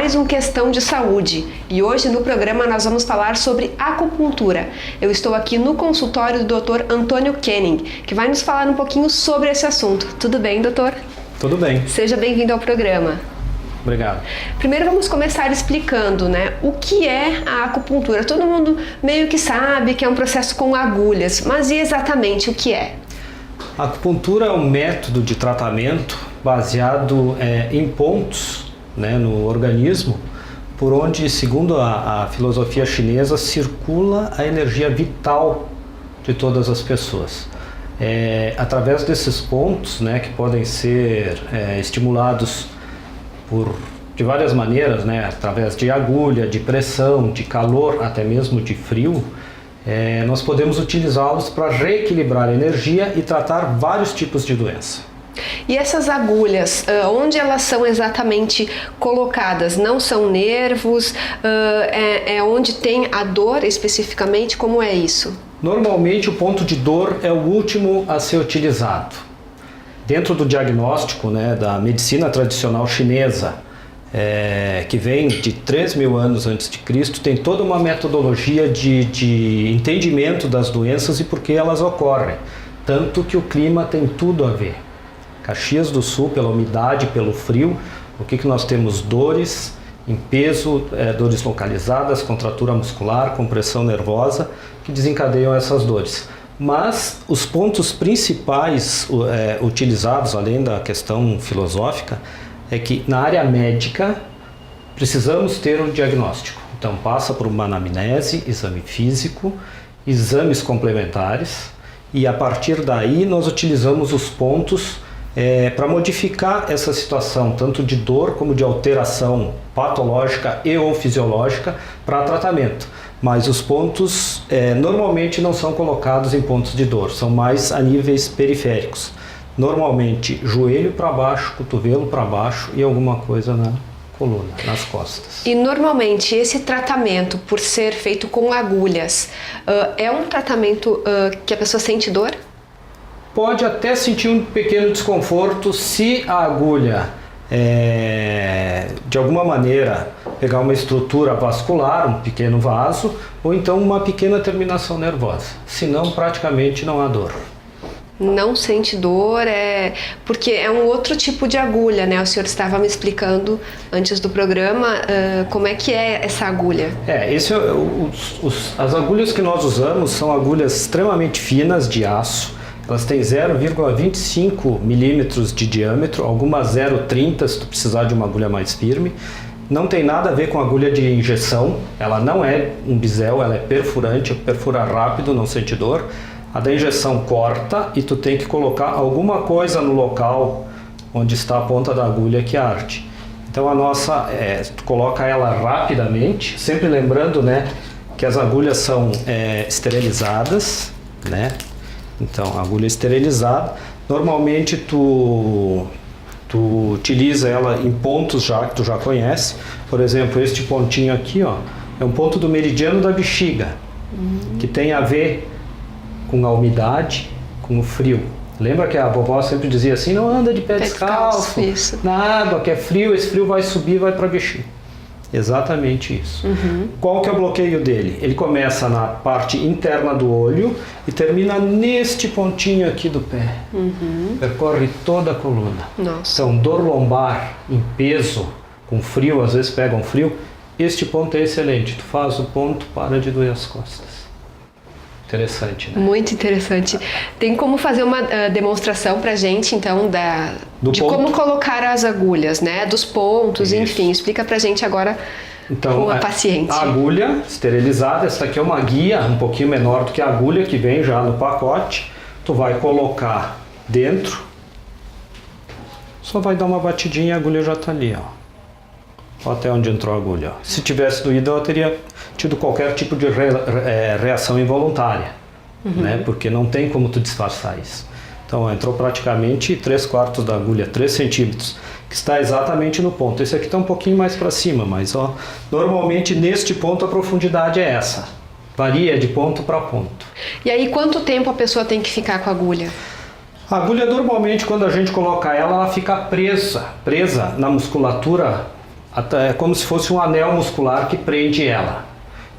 Mais um Questão de Saúde e hoje no programa nós vamos falar sobre acupuntura. Eu estou aqui no consultório do Dr. Antônio Kenning, que vai nos falar um pouquinho sobre esse assunto. Tudo bem, doutor? Tudo bem. Seja bem-vindo ao programa. Obrigado. Primeiro vamos começar explicando, o que é a acupuntura. Todo mundo meio que sabe que é um processo com agulhas, mas e exatamente o que é? A acupuntura é um método de tratamento baseado em pontos, no organismo, por onde, segundo a filosofia chinesa, circula a energia vital de todas as pessoas. Através desses pontos, que podem ser estimulados de várias maneiras, através de agulha, de pressão, de calor, até mesmo de frio, nós podemos utilizá-los para reequilibrar a energia e tratar vários tipos de doença. E essas agulhas, onde elas são exatamente colocadas? Não são nervos? É onde tem a dor especificamente? Como é isso? Normalmente o ponto de dor é o último a ser utilizado. Dentro do diagnóstico da medicina tradicional chinesa, que vem de 3.000 anos antes de Cristo, tem toda uma metodologia de entendimento das doenças e por que elas ocorrem. Tanto que o clima tem tudo a ver. Caxias do Sul, pela umidade, pelo frio, o que nós temos? Dores em peso, dores localizadas, contratura muscular, compressão nervosa, que desencadeiam essas dores. Mas os pontos principais utilizados, além da questão filosófica, é que na área médica precisamos ter um diagnóstico. Então passa por uma anamnese, exame físico, exames complementares e a partir daí nós utilizamos os pontos para modificar essa situação, tanto de dor como de alteração patológica e ou fisiológica para tratamento. Mas os pontos normalmente não são colocados em pontos de dor, são mais a níveis periféricos. Normalmente joelho para baixo, cotovelo para baixo e alguma coisa na coluna, nas costas. E normalmente esse tratamento, por ser feito com agulhas, é um tratamento que a pessoa sente dor? Pode até sentir um pequeno desconforto se a agulha, de alguma maneira, pegar uma estrutura vascular, um pequeno vaso, ou então uma pequena terminação nervosa. Senão, praticamente não há dor. Não sente dor, porque é um outro tipo de agulha, O senhor estava me explicando antes do programa como é que é essa agulha. As agulhas que nós usamos são agulhas extremamente finas de aço. Elas têm 0,25 milímetros de diâmetro, algumas 0,30 se tu precisar de uma agulha mais firme. Não tem nada a ver com agulha de injeção, ela não é um bisel, ela é perfurante, perfura rápido, não sente dor. A da injeção corta e tu tem que colocar alguma coisa no local onde está a ponta da agulha que arde. Então a nossa, tu coloca ela rapidamente, sempre lembrando que as agulhas são esterilizadas, Então, agulha esterilizada, normalmente tu utiliza ela em pontos que tu já conhece. Por exemplo, este pontinho aqui, é um ponto do meridiano da bexiga, que tem a ver com a umidade, com o frio. Lembra que a vovó sempre dizia assim, não anda de pé descalço na água, que é frio, esse frio vai subir e vai para a bexiga. Exatamente isso. Qual que é o bloqueio dele? Ele começa na parte interna do olho e termina neste pontinho aqui do pé. Percorre toda a coluna. Nossa. Então, dor lombar em peso, com frio, às vezes pegam frio, este ponto é excelente. Tu faz o ponto, para de doer as costas. Interessante, Muito interessante. Tem como fazer uma demonstração pra gente, então, de como colocar as agulhas, dos pontos, enfim. Explica pra gente agora com a paciente. A agulha esterilizada, essa aqui é uma guia um pouquinho menor do que a agulha que vem já no pacote. Tu vai colocar dentro, só vai dar uma batidinha e a agulha já tá ali, Ó, até onde entrou a agulha. Ó. Se tivesse doído, ela teria tido qualquer tipo de reação involuntária, né? Porque não tem como tu disfarçar isso. Então, ó, entrou praticamente 3/4 da agulha, 3 centímetros, que está exatamente no ponto. Esse aqui está um pouquinho mais para cima, mas ó, normalmente neste ponto a profundidade é essa. Varia de ponto para ponto. E aí, quanto tempo a pessoa tem que ficar com a agulha? A agulha, normalmente, quando a gente coloca ela fica presa na musculatura, até como se fosse um anel muscular que prende ela.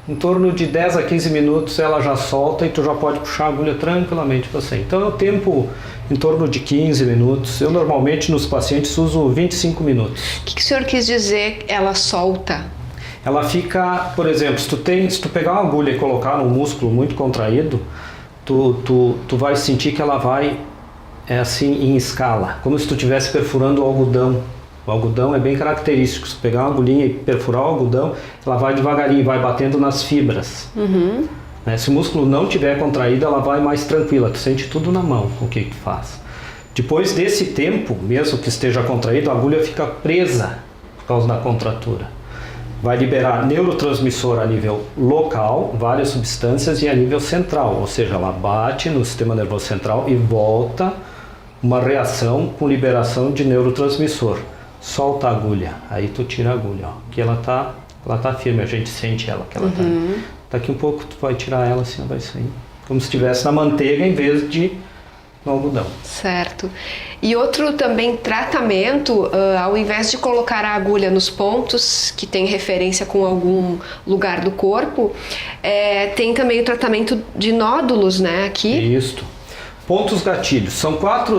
Em torno de 10 a 15 minutos ela já solta e tu já pode puxar a agulha tranquilamente para você. Então, é o tempo em torno de 15 minutos. Eu, normalmente, nos pacientes uso 25 minutos. O que o senhor quis dizer, ela solta? Ela fica, por exemplo, se tu pegar uma agulha e colocar num músculo muito contraído, tu vai sentir que ela vai assim em escala, como se tu estivesse perfurando o algodão. O algodão é bem característico. Se tu pegar uma agulhinha e perfurar o algodão, ela vai devagarinho, vai batendo nas fibras. Né? Se o músculo não tiver contraído, ela vai mais tranquila. Tu sente tudo na mão o que tu faz. Depois desse tempo, mesmo que esteja contraído, a agulha fica presa por causa da contratura. Vai liberar neurotransmissor a nível local, várias substâncias, e a nível central, ou seja, ela bate no sistema nervoso central e volta uma reação com liberação de neurotransmissor. Solta a agulha, aí tu tira a agulha, ó, que ela tá firme, a gente sente ela, que ela tá. Daqui um pouco tu vai tirar ela assim, ela vai sair, como se estivesse na manteiga em vez de no algodão. Certo. E outro também tratamento, ao invés de colocar a agulha nos pontos que tem referência com algum lugar do corpo, tem também o tratamento de nódulos, né, aqui? Isso. Pontos gatilhos. São quatro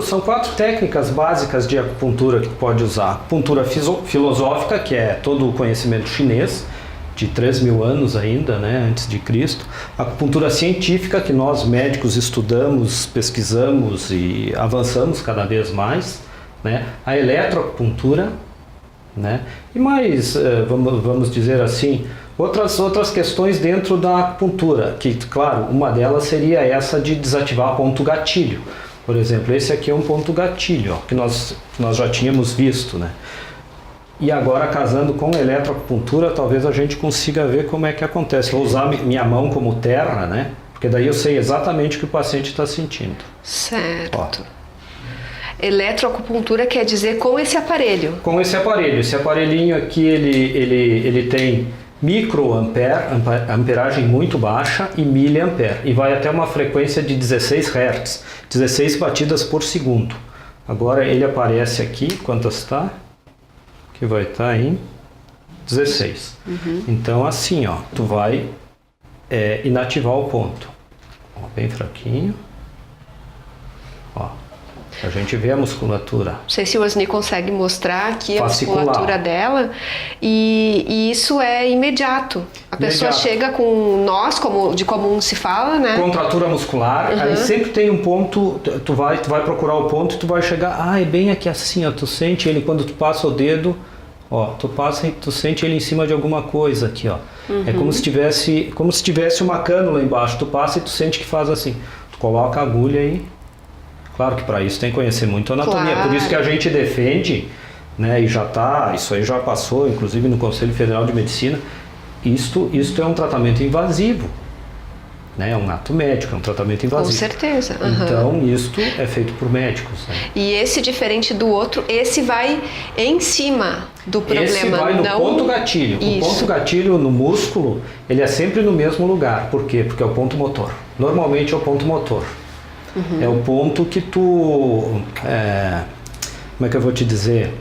técnicas básicas de acupuntura que tu pode usar. Acupuntura filosófica, que é todo o conhecimento chinês, de 3.000 anos ainda, né, antes de Cristo. A acupuntura científica, que nós médicos estudamos, pesquisamos e avançamos cada vez mais, né. A eletroacupuntura, né, e mais, vamos dizer assim, outras questões dentro da acupuntura, que, claro, uma delas seria essa de desativar ponto gatilho. Por exemplo, esse aqui é um ponto gatilho, ó, que nós já tínhamos visto, né. E agora, casando com eletroacupuntura, talvez a gente consiga ver como é que acontece. Vou usar minha mão como terra, né? Porque daí eu sei exatamente o que o paciente está sentindo. Certo. Ó. Eletroacupuntura quer dizer com esse aparelho? Com esse aparelho. Esse aparelhinho aqui, ele tem microampere, amperagem muito baixa, e miliampere. E vai até uma frequência de 16 Hz, 16 batidas por segundo. Agora ele aparece aqui, quantas está? Que vai estar em 16. Então assim, ó, tu vai inativar o ponto. Ó, bem fraquinho. Ó, a gente vê a musculatura. Não sei se o Osni consegue mostrar aqui fascicular. A musculatura dela. E isso é imediato. A pessoa chega com nós, como de comum se fala, né? Contratura muscular, aí sempre tem um ponto, tu vai procurar o ponto e tu vai chegar, é bem aqui assim, ó, tu sente ele quando tu passa o dedo, ó, tu passa e tu sente ele em cima de alguma coisa aqui, ó. É como se tivesse uma cânula embaixo, tu passa e tu sente que faz assim. Tu coloca a agulha aí. Claro que para isso tem que conhecer muito a anatomia, claro. Por isso que a gente defende, né, e isso aí já passou, inclusive no Conselho Federal de Medicina. Isto é um tratamento invasivo, né? É um ato médico, é um tratamento invasivo. Com certeza. Então, isto é feito por médicos. Né? E esse, diferente do outro, esse vai em cima do problema. Esse vai no ponto gatilho. Isso. O ponto gatilho no músculo, ele é sempre no mesmo lugar. Por quê? Porque é o ponto motor. Normalmente é o ponto motor. É o ponto que tu... como é que eu vou te dizer?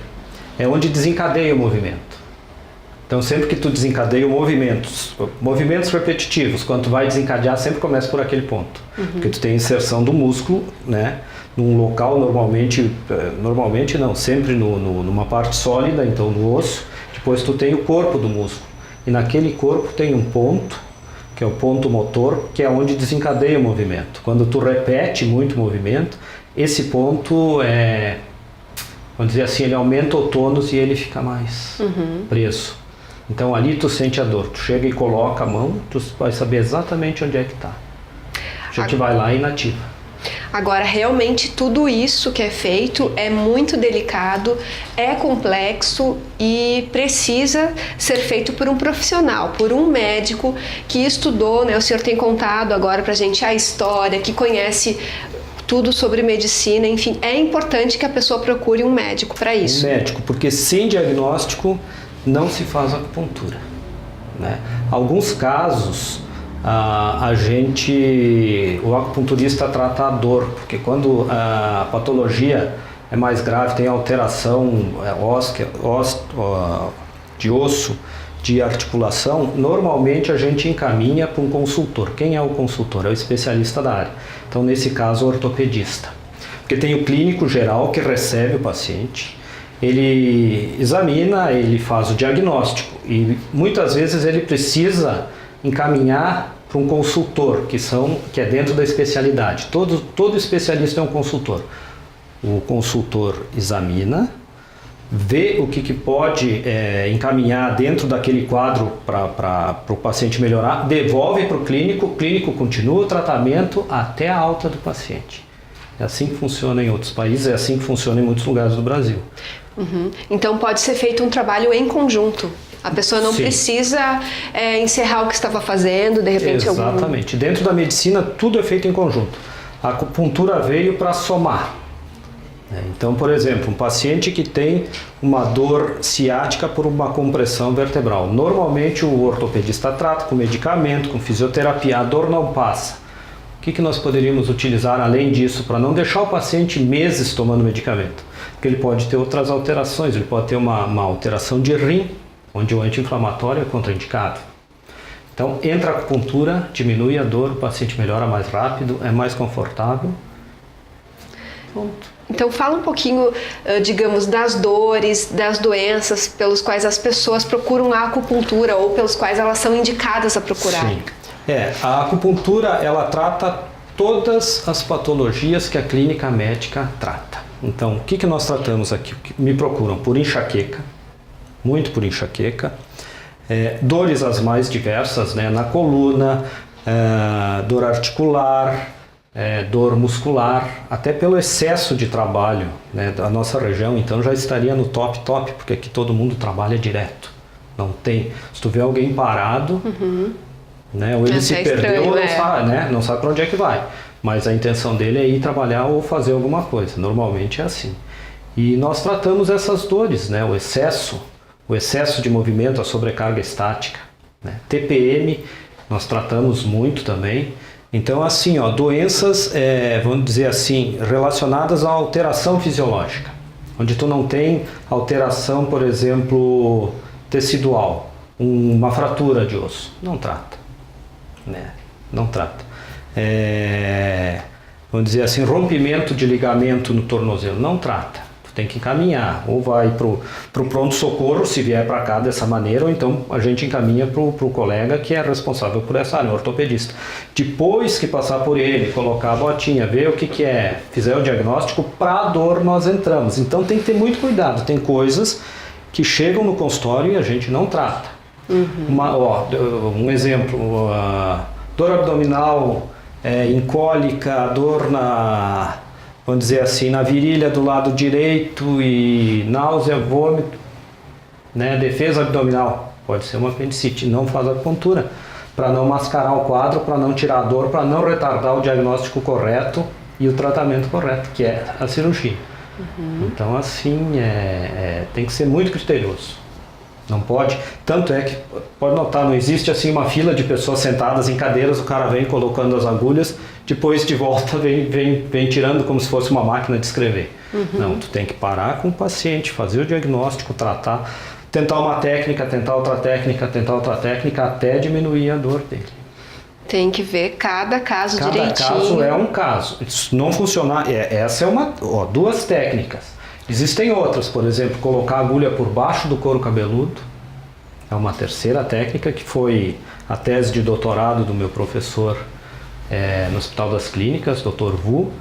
É onde desencadeia o movimento. Então, sempre que tu desencadeia movimentos repetitivos, quando tu vai desencadear, sempre começa por aquele ponto. Porque tu tem inserção do músculo, né, num local normalmente não, sempre numa parte sólida, então no osso. Depois tu tem o corpo do músculo. E naquele corpo tem um ponto, que é o ponto motor, que é onde desencadeia o movimento. Quando tu repete muito movimento, esse ponto vamos dizer assim, ele aumenta o tônus e ele fica mais preso. Então ali tu sente a dor, tu chega e coloca a mão, tu vai saber exatamente onde é que está. A gente vai lá e inativa. Agora, realmente, tudo isso que é feito é muito delicado, é complexo e precisa ser feito por um profissional, por um médico que estudou, né? O senhor tem contado agora pra gente a história, que conhece tudo sobre medicina, enfim, é importante que a pessoa procure um médico para isso. Um médico, porque sem diagnóstico não se faz acupuntura, né? Alguns casos o acupunturista trata a dor, porque quando a patologia é mais grave, tem alteração de osso, de articulação, normalmente a gente encaminha para um consultor. Quem é o consultor? É o especialista da área. Então, nesse caso, o ortopedista. Porque tem o clínico geral que recebe o paciente, ele examina, ele faz o diagnóstico e muitas vezes ele precisa encaminhar para um consultor, que é dentro da especialidade. Todo especialista é um consultor. O consultor examina, vê o que pode encaminhar dentro daquele quadro para o paciente melhorar, devolve para o clínico continua o tratamento até a alta do paciente. É assim que funciona em outros países, é assim que funciona em muitos lugares do Brasil. Uhum. Então pode ser feito um trabalho em conjunto. A pessoa não precisa encerrar o que estava fazendo, de repente... Exatamente. Dentro da medicina, tudo é feito em conjunto. A acupuntura veio para somar. Então, por exemplo, um paciente que tem uma dor ciática por uma compressão vertebral. Normalmente o ortopedista trata com medicamento, com fisioterapia, a dor não passa. O que nós poderíamos utilizar além disso para não deixar o paciente meses tomando medicamento? Porque ele pode ter outras alterações, ele pode ter uma alteração de rim, onde o anti-inflamatório é contraindicado. Então, entra a acupuntura, diminui a dor, o paciente melhora mais rápido, é mais confortável. Ponto. Então fala um pouquinho, digamos, das dores, das doenças pelos quais as pessoas procuram a acupuntura ou pelos quais elas são indicadas a procurar. Sim. A acupuntura, ela trata todas as patologias que a clínica médica trata. Então, o que nós tratamos aqui? Me procuram por enxaqueca, muito por enxaqueca, dores as mais diversas, né, na coluna, dor articular, dor muscular, até pelo excesso de trabalho, né, da nossa região, então já estaria no top, porque aqui todo mundo trabalha direto. Não tem, se tu vê alguém parado, né, ou ele se perdeu, não sabe para onde é que vai, mas a intenção dele é ir trabalhar ou fazer alguma coisa, normalmente é assim. E nós tratamos essas dores, né, o excesso de movimento, a sobrecarga estática, né, TPM, nós tratamos muito também. Então, assim, doenças, vamos dizer assim, relacionadas à alteração fisiológica, onde tu não tem alteração, por exemplo, tecidual, uma fratura de osso, não trata, né? Não trata. Vamos dizer assim, rompimento de ligamento no tornozelo, não trata. Tem que encaminhar, ou vai para o pronto-socorro, se vier para cá dessa maneira, ou então a gente encaminha para o colega que é responsável por essa área, o ortopedista. Depois que passar por ele, colocar a botinha, ver o que é, fizer o diagnóstico, para a dor nós entramos. Então tem que ter muito cuidado, tem coisas que chegam no consultório e a gente não trata. Um exemplo, dor abdominal, incólica, dor vamos dizer assim, na virilha do lado direito e náusea, vômito, né? Defesa abdominal, pode ser uma apendicite, não faz acupuntura, para não mascarar o quadro, para não tirar a dor, para não retardar o diagnóstico correto e o tratamento correto, que é a cirurgia. Então assim, tem que ser muito criterioso. Não pode, tanto é que, pode notar, não existe assim uma fila de pessoas sentadas em cadeiras, o cara vem colocando as agulhas, depois de volta vem tirando como se fosse uma máquina de escrever. Não, tu tem que parar com o paciente, fazer o diagnóstico, tratar, tentar uma técnica, tentar outra técnica, até diminuir a dor dele. Tem que ver cada caso direitinho. Cada caso é um caso. Se não funcionar, essa é duas técnicas. Existem outras, por exemplo, colocar a agulha por baixo do couro cabeludo. É uma terceira técnica que foi a tese de doutorado do meu professor no Hospital das Clínicas, Dr. Vu,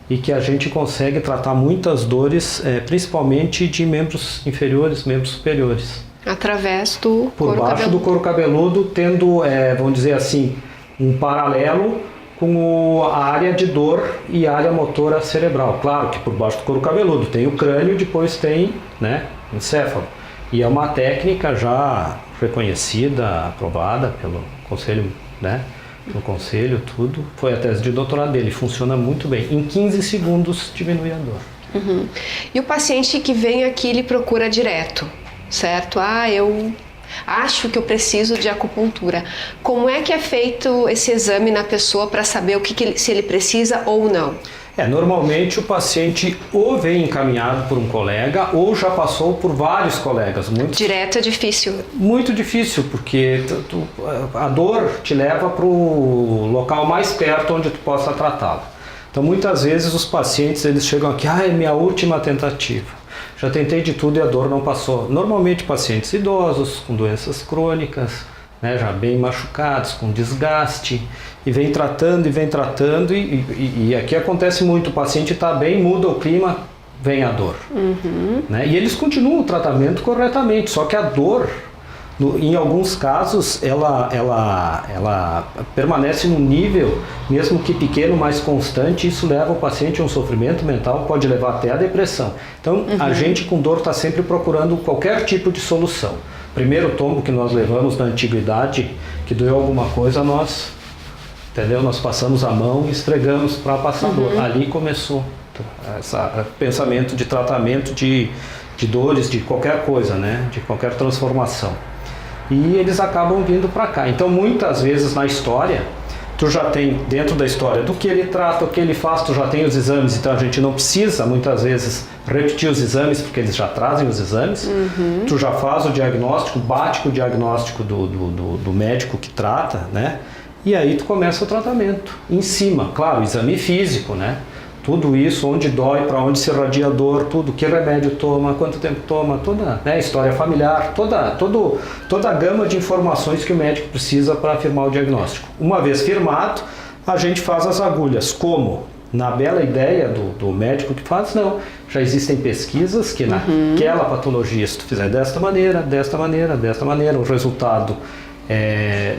e que a gente consegue tratar muitas dores, principalmente de membros inferiores, membros superiores. Através do por baixo do couro cabeludo, tendo, vamos dizer assim, um paralelo com a área de dor e a área motora cerebral. Claro que por baixo do couro cabeludo tem o crânio, depois tem, né, o encéfalo. E é uma técnica já reconhecida, aprovada pelo conselho, né, no conselho, tudo. Foi a tese de doutorado dele, funciona muito bem. Em 15 segundos diminui a dor. Uhum. E o paciente que vem aqui, ele procura direto, certo? Eu acho que eu preciso de acupuntura. Como é que é feito esse exame na pessoa para saber se ele precisa ou não? Normalmente o paciente ou vem encaminhado por um colega ou já passou por vários colegas. Direto é difícil. Muito difícil, porque a dor te leva para o local mais perto onde tu possa tratá-la. Então muitas vezes os pacientes eles chegam aqui, é minha última tentativa. Já tentei de tudo e a dor não passou. Normalmente pacientes idosos, com doenças crônicas, né, já bem machucados, com desgaste, e vem tratando e aqui acontece muito, o paciente está bem, muda o clima, vem a dor. Né? E eles continuam o tratamento corretamente, só que a dor, em alguns casos, ela permanece num nível, mesmo que pequeno, mais constante, isso leva o paciente a um sofrimento mental, pode levar até a depressão. Então, a gente com dor está sempre procurando qualquer tipo de solução. Primeiro tombo que nós levamos na antiguidade, que doeu alguma coisa, nós passamos a mão e esfregamos para passar dor. Ali começou esse pensamento de tratamento de dores, de qualquer coisa, né? De qualquer transformação. E eles acabam vindo para cá. Então, muitas vezes na história, tu já tem, dentro da história, do que ele trata, o que ele faz, tu já tem os exames, então a gente não precisa, muitas vezes, repetir os exames, porque eles já trazem os exames. Tu já faz o diagnóstico, bate com o diagnóstico do médico que trata, né? E aí tu começa o tratamento. Em cima, claro, exame físico, né? Tudo isso, onde dói, para onde se irradia a dor, tudo, que remédio toma, quanto tempo toma, toda, né, história familiar, toda a gama de informações que o médico precisa para afirmar o diagnóstico. Uma vez firmado, a gente faz as agulhas. Como? Na bela ideia do médico que faz, não. Já existem pesquisas que naquela patologia, se tu fizer desta maneira, o resultado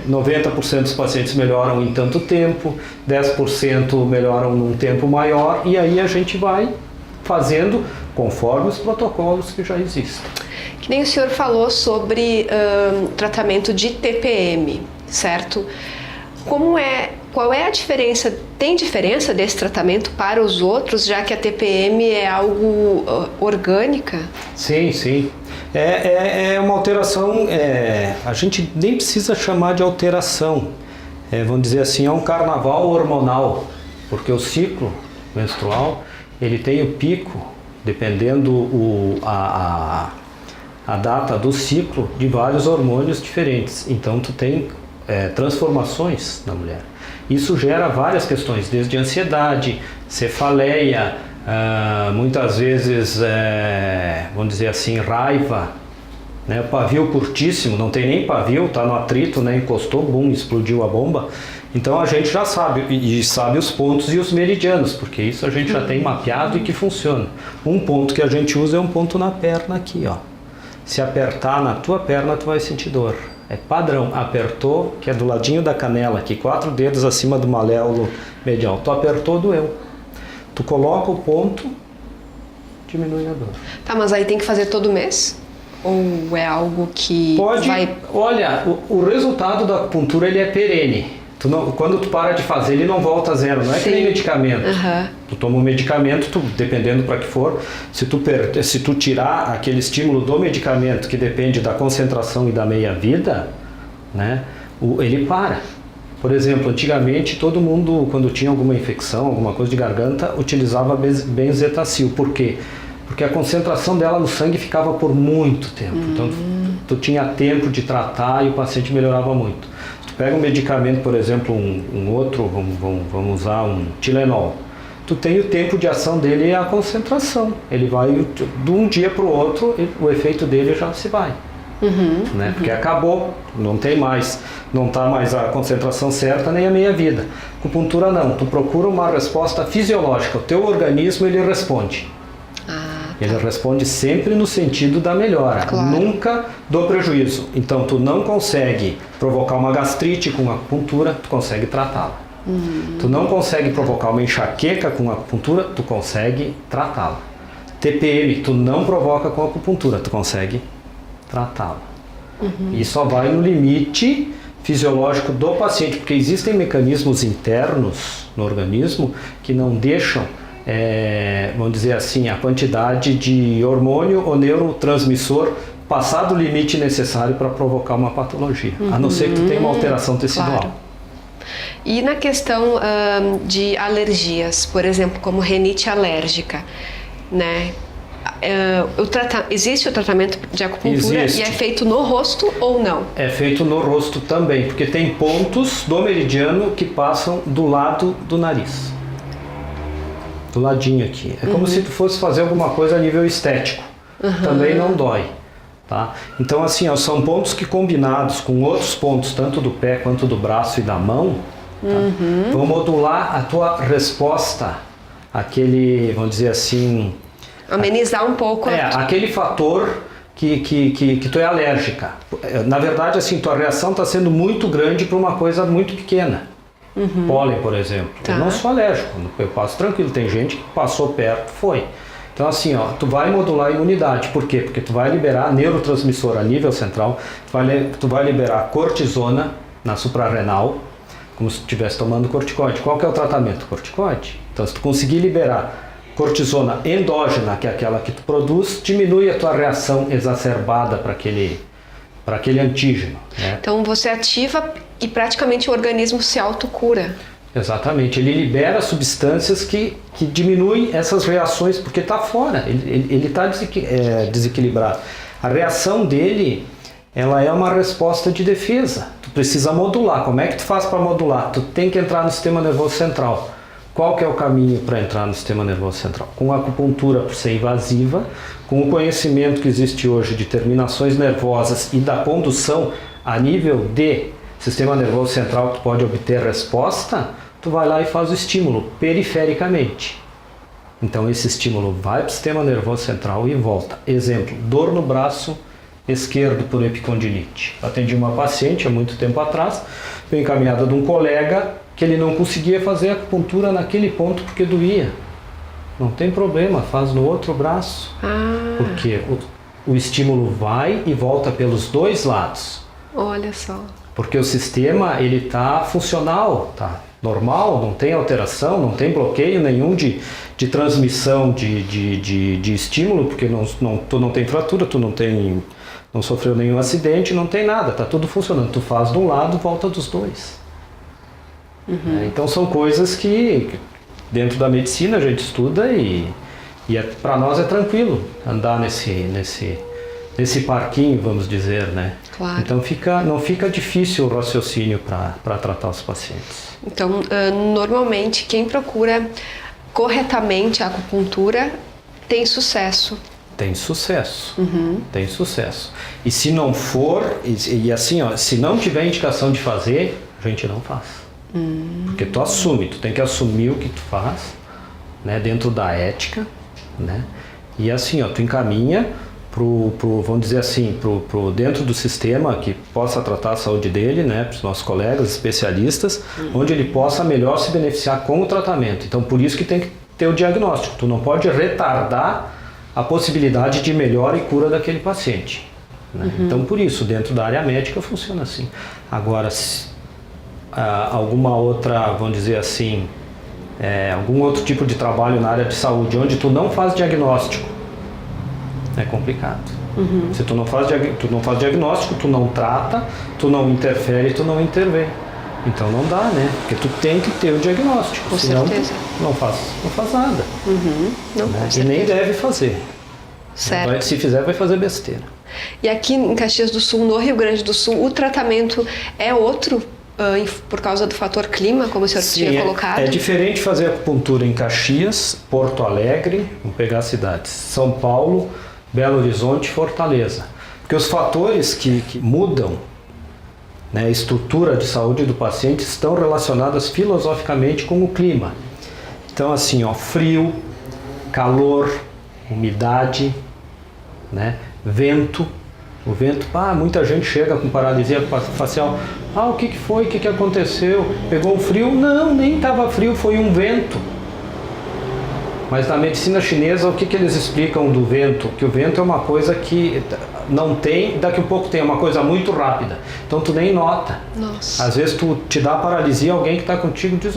90% dos pacientes melhoram em tanto tempo, 10% melhoram num tempo maior, e aí a gente vai fazendo conforme os protocolos que já existem. Que nem o senhor falou sobre tratamento de TPM, certo? Qual é a diferença? Tem diferença desse tratamento para os outros, já que a TPM é algo orgânica? Sim. É uma alteração, a gente nem precisa chamar de alteração, vamos dizer assim, é um carnaval hormonal, porque o ciclo menstrual, ele tem o pico, dependendo a data do ciclo, de vários hormônios diferentes. Então tu tem transformações na mulher. Isso gera várias questões, desde ansiedade, cefaleia, muitas vezes, vamos dizer assim, raiva, né? Pavio curtíssimo, não tem nem pavio, está no atrito, né? Encostou, bum, explodiu a bomba. Então a gente já sabe, e sabe os pontos e os meridianos, porque isso a gente já tem mapeado e que funciona. Um ponto que a gente usa é um ponto na perna aqui, ó. Se apertar na tua perna, tu vai sentir dor. É padrão, apertou, que é do ladinho da canela aqui, 4 dedos acima do maléolo medial. Tu apertou, doeu. Tu coloca o ponto, diminui a dor. Tá, mas aí tem que fazer todo mês? Ou é algo que vai... Olha, o resultado da acupuntura, ele é perene. Quando tu para de fazer, ele não volta a zero, não é que nem medicamento. Tu toma um medicamento, dependendo para que for, se tu tirar aquele estímulo do medicamento, que depende da concentração e da meia-vida, né, ele para. Por exemplo, antigamente todo mundo, quando tinha alguma infecção, alguma coisa de garganta, utilizava benzetacil. Por quê? Porque a concentração dela no sangue ficava por muito tempo. Então tu tinha tempo de tratar e o paciente melhorava muito. Se tu pega um medicamento, por exemplo, um outro, vamos usar um Tilenol, tu tem o tempo de ação dele e a concentração. Ele vai, de um dia para o outro, o efeito dele já se vai. Né? Porque acabou, não tem mais, não está mais a concentração certa nem a meia-vida. Acupuntura não, tu procura uma resposta fisiológica, o teu organismo ele responde. Ele responde sempre no sentido da melhora, nunca do prejuízo. Então tu não consegue provocar uma gastrite com acupuntura, tu consegue tratá-la. Tu não consegue provocar uma enxaqueca com acupuntura, tu consegue tratá-la. TPM, tu não provoca com acupuntura, tu consegue tratá-la. E só vai no limite fisiológico do paciente, porque existem mecanismos internos no organismo que não deixam, vamos dizer assim, a quantidade de hormônio ou neurotransmissor passar do limite necessário para provocar uma patologia, a não ser que tu tenha uma alteração tecidual. Claro. E na questão de alergias, por exemplo, como rinite alérgica, né? Existe o tratamento de acupuntura e é feito no rosto ou não? É feito no rosto também, porque tem pontos do meridiano que passam do lado do nariz. Do ladinho aqui. É como se tu fosse fazer alguma coisa a nível estético. Também não dói. Tá? Então assim, são pontos que combinados com outros pontos, tanto do pé quanto do braço e da mão, vão modular a tua resposta àquele, vamos dizer assim... Amenizar um pouco. Aquele fator que tu é alérgica. Na verdade, assim, tua reação está sendo muito grande para uma coisa muito pequena. Pólen, por exemplo. Tá. Eu não sou alérgico, eu passo tranquilo. Tem gente que passou perto, foi. Então assim, tu vai modular a imunidade. Por quê? Porque tu vai liberar neurotransmissor a nível central, tu vai liberar cortisona na suprarrenal, como se tu estivesse tomando corticoide. Qual que é o tratamento? Corticoide. Então se tu conseguir liberar cortisona endógena, que é aquela que tu produz, diminui a tua reação exacerbada para aquele antígeno. Né? Então você ativa e praticamente o organismo se autocura. Exatamente, ele libera substâncias que diminuem essas reações, porque está fora, ele está desequilibrado. A reação dele, ela é uma resposta de defesa. Tu precisa modular. Como é que tu faz para modular? Tu tem que entrar no sistema nervoso central. Qual que é o caminho para entrar no sistema nervoso central? Com a acupuntura, por ser invasiva, com o conhecimento que existe hoje de terminações nervosas e da condução a nível de sistema nervoso central, tu pode obter resposta, tu vai lá e faz o estímulo perifericamente. Então esse estímulo vai para o sistema nervoso central e volta. Exemplo, dor no braço esquerdo por epicondilite. Atendi uma paciente há muito tempo atrás, foi encaminhada de um colega que ele não conseguia fazer acupuntura naquele ponto porque doía. Não tem problema, faz no outro braço. Porque o estímulo vai e volta pelos dois lados. Olha só. Porque o sistema, ele está funcional, tá normal, não tem alteração, não tem bloqueio nenhum de transmissão de estímulo, porque tu não tem fratura, tu não sofreu nenhum acidente, não tem nada, tá tudo funcionando. Tu faz de um lado, volta dos dois. Então são coisas que dentro da medicina a gente estuda e para nós é tranquilo andar nesse parquinho, vamos dizer, né? Claro. Então não fica difícil o raciocínio para tratar os pacientes. Então, normalmente quem procura corretamente a acupuntura tem sucesso. Tem sucesso, tem sucesso. E se não for, e assim, se não tiver indicação de fazer, a gente não faz. Porque tu assume, tu tem que assumir o que tu faz, né, dentro da ética, né? E assim, tu encaminha vamos dizer assim, dentro do sistema que possa tratar a saúde dele, né, para os nossos colegas especialistas, onde ele possa melhor se beneficiar com o tratamento. Então, por isso que tem que ter o diagnóstico. Tu não pode retardar a possibilidade de melhora e cura daquele paciente. Né? Então, por isso, dentro da área médica funciona assim. Agora, alguma outra, vamos dizer assim, algum outro tipo de trabalho na área de saúde, onde tu não faz diagnóstico, é complicado. Se tu não faz diagnóstico, tu não trata, tu não interfere, tu não intervém. Então não dá, né? Porque tu tem que ter o diagnóstico. Com senão certeza. Tu não faz nada. Não, Né? com E nem certeza. deve fazer. Certo. Se fizer, vai fazer besteira. E aqui em Caxias do Sul, no Rio Grande do Sul, o tratamento é outro por causa do fator clima, como o senhor tinha colocado? É diferente fazer acupuntura em Caxias, Porto Alegre, vamos pegar as cidades, São Paulo, Belo Horizonte e Fortaleza. Porque os fatores que mudam, né, a estrutura de saúde do paciente estão relacionadas filosoficamente com o clima. Então assim, frio, calor, umidade, né, vento, O vento, muita gente chega com paralisia facial. O que foi? O que aconteceu? Pegou um frio? Não, nem estava frio, foi um vento. Mas na medicina chinesa, o que eles explicam do vento? Que o vento é uma coisa que não tem, daqui a pouco tem, uma coisa muito rápida. Então tu nem nota. Nossa. Às vezes tu te dá paralisia, alguém que está contigo diz,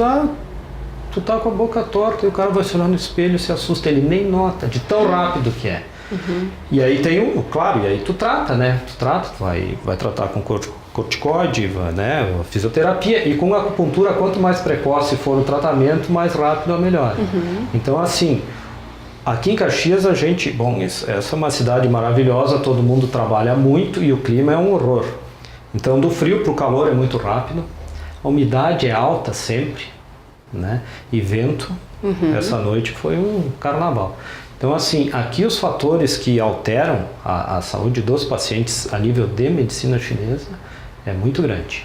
tu tá com a boca torta, e o cara vai se olhar no espelho e se assusta, ele nem nota, de tão rápido que é. Uhum. E aí tem claro, e aí tu trata, né? Tu vai tratar com corticoide, né? Fisioterapia, e com a acupuntura, quanto mais precoce for o tratamento, mais rápido é melhor. Uhum. Então, assim, aqui em Caxias essa é uma cidade maravilhosa, todo mundo trabalha muito e o clima é um horror. Então, do frio para o calor é muito rápido, a umidade é alta sempre, né? E vento, essa noite foi um carnaval. Então, assim, aqui os fatores que alteram a saúde dos pacientes a nível de medicina chinesa é muito grande.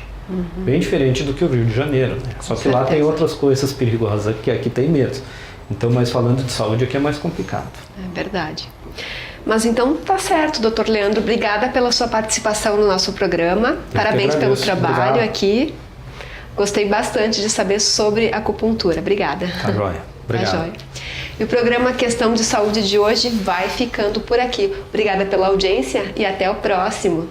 Bem diferente do que o Rio de Janeiro, né? Só que lá tem outras coisas perigosas que aqui tem menos. Então, mas falando de saúde, aqui é mais complicado. É verdade. Mas então tá certo, doutor Leandro. Obrigada pela sua participação no nosso programa. Parabéns pelo trabalho. Obrigado. Aqui. Gostei bastante de saber sobre acupuntura. Obrigada. Tá joia. Obrigado. Tá joia. E o programa Questão de Saúde de hoje vai ficando por aqui. Obrigada pela audiência e até o próximo.